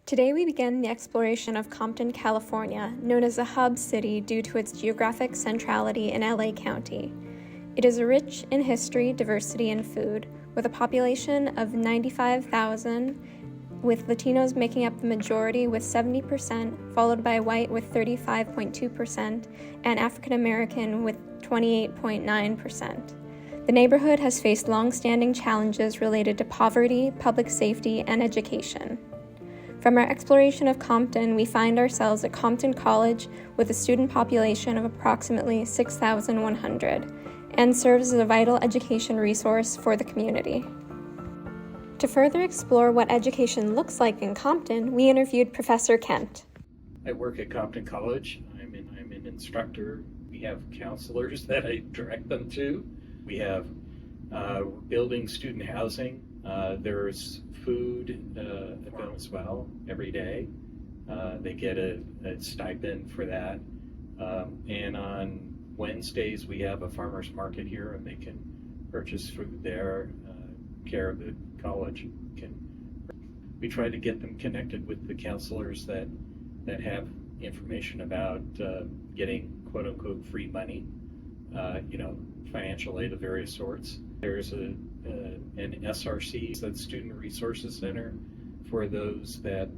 Today we begin the exploration of Compton, California, known as a hub city due to its geographic centrality in LA County. It is rich in history, diversity, and food, with a population of 95,000, with Latinos making up the majority with 70%, followed by white with 35.2%, and African American with 28.9%. The neighborhood has faced long-standing challenges related to poverty, public safety, and education. From our exploration of Compton, we find ourselves at Compton College with a student population of approximately 6,100 and serves as a vital education resource for the community. To further explore what education looks like in Compton, we interviewed Professor Kent. I work at Compton College. I'm an instructor. We have counselors that I direct them to. We have building student housing. There's food at them as well every day. They get a stipend for that. And on Wednesdays, we have a farmer's market here, and they can purchase food there, care of the college. We try to get them connected with the counselors that have information about getting quote-unquote free money, financial aid of various sorts. There's an SRC, that's Student Resources Center, for those that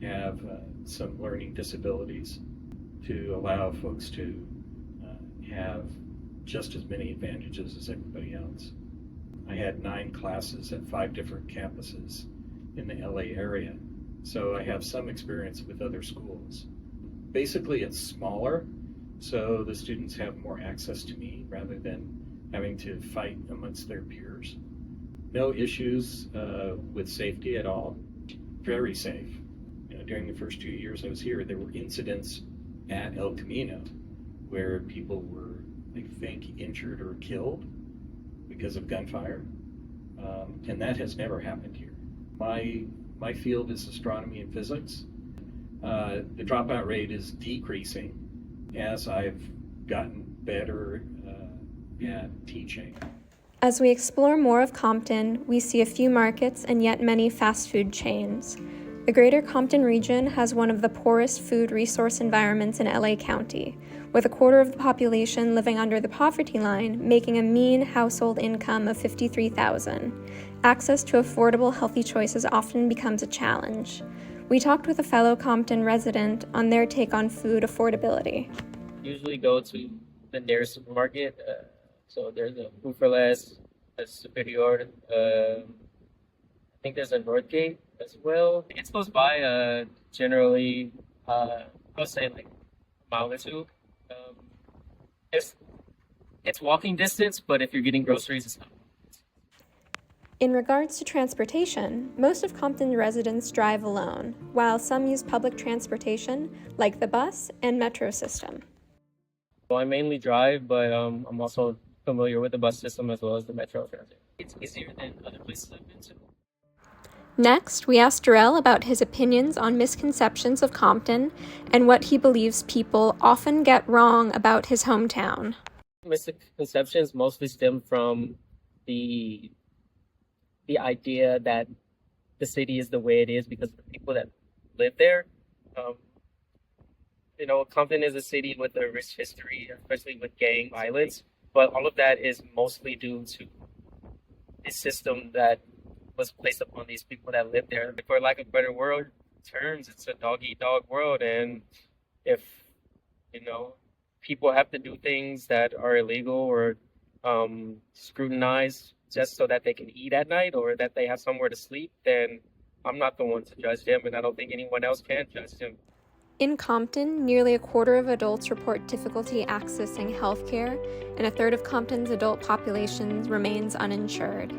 have some learning disabilities, to allow folks to have just as many advantages as everybody else. I had 9 classes at 5 different campuses in the LA area, so I have some experience with other schools. Basically, it's smaller, so the students have more access to me rather than having to fight amongst their peers. No issues with safety at all. Very safe. During the first 2 years I was here, there were incidents at El Camino where people were, I think, injured or killed because of gunfire, and that has never happened here. My field is astronomy and physics. The dropout rate is decreasing as I've gotten better at teaching. As we explore more of Compton, we see a few markets and yet many fast food chains. The greater Compton region has one of the poorest food resource environments in LA County, with a quarter of the population living under the poverty line, making a mean household income of $53,000. Access to affordable, healthy choices often becomes a challenge. We talked with a fellow Compton resident on their take on food affordability. Usually go to the nearest supermarket. So there's a Food for Less, a Superior. I think there's a Northgate as well. It's close by. Generally, I'll say like a mile or two. It's walking distance, but if you're getting groceries, it's not. In regards to transportation, most of Compton residents drive alone, while some use public transportation like the bus and metro system. So I mainly drive, but I'm also familiar with the bus system as well as the metro transit. It's easier than other places I've been to. Next, we asked Darrell about his opinions on misconceptions of Compton and what he believes people often get wrong about his hometown. Misconceptions mostly stem from the idea that the city is the way it is because of the people that live there. Compton is a city with a rich history, especially with gang violence, but all of that is mostly due to the system that was placed upon these people that live there. For lack of better word terms, it's a dog-eat-dog world, and if people have to do things that are illegal or scrutinized just so that they can eat at night or that they have somewhere to sleep, then I'm not the one to judge them, and I don't think anyone else can judge them. In Compton, nearly a quarter of adults report difficulty accessing health care, and a third of Compton's adult population remains uninsured.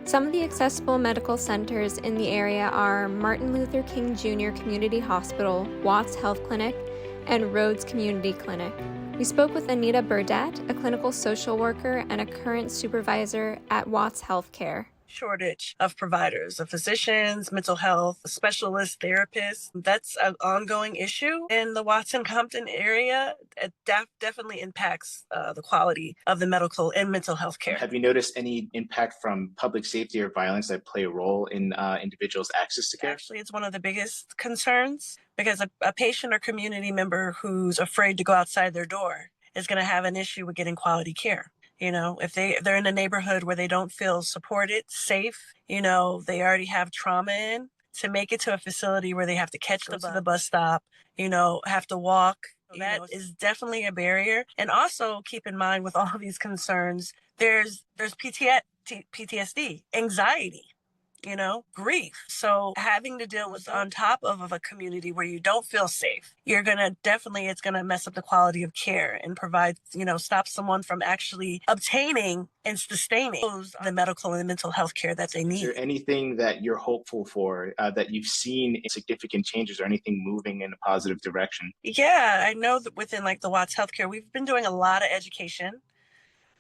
Some of the accessible medical centers in the area are Martin Luther King Jr. Community Hospital, Watts Health Clinic, and Rhodes Community Clinic. We spoke with Anita Burdett, a clinical social worker and a current supervisor at Watts Healthcare. shortage of providers, of physicians, mental health specialists, therapists. That's an ongoing issue in the Watson-Compton area. It definitely impacts the quality of the medical and mental health care. Have you noticed any impact from public safety or violence that play a role in individuals' access to care? Actually, it's one of the biggest concerns because a patient or community member who's afraid to go outside their door is going to have an issue with getting quality care. You know, if they're in a neighborhood where they don't feel supported, safe, you know, they already have trauma in, to make it to a facility where they have to catch the bus stop, you know, have to walk. That is definitely a barrier. And also keep in mind with all these concerns, there's PTSD, anxiety, you know, grief. So having to deal with on top of a community where you don't feel safe, it's going to mess up the quality of care and provide, you know, stop someone from actually obtaining and sustaining the medical and mental health care that they need. Is there anything that you're hopeful for, that you've seen significant changes or anything moving in a positive direction? Yeah, I know that within like the Watts Healthcare, we've been doing a lot of education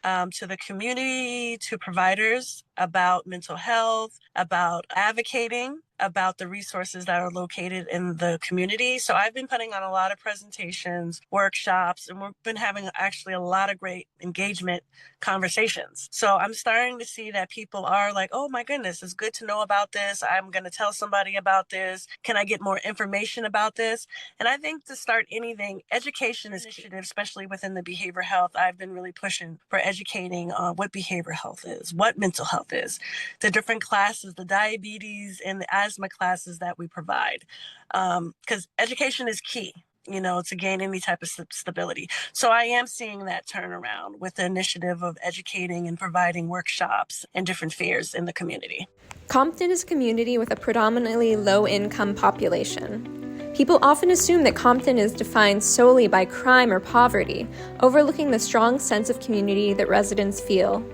to the community, to providers about mental health, about advocating, about the resources that are located in the community. So I've been putting on a lot of presentations, workshops, and we've been having actually a lot of great engagement conversations. So I'm starting to see that people are like, oh my goodness, it's good to know about this. I'm going to tell somebody about this. Can I get more information about this? And I think to start anything, education is key, especially within the behavioral health. I've been really pushing for educating on what behavioral health is, what mental health is, the different classes, the diabetes and the asthma classes that we provide. Because education is key, you know, to gain any type of stability. So I am seeing that turnaround with the initiative of educating and providing workshops and different fairs in the community. Compton is a community with a predominantly low-income population. People often assume that Compton is defined solely by crime or poverty, overlooking the strong sense of community that residents feel.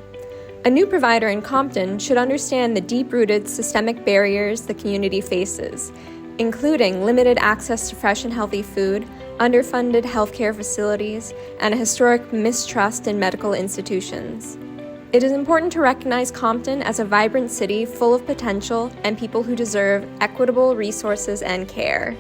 A new provider in Compton should understand the deep-rooted systemic barriers the community faces, including limited access to fresh and healthy food, underfunded healthcare facilities, and a historic mistrust in medical institutions. It is important to recognize Compton as a vibrant city full of potential and people who deserve equitable resources and care.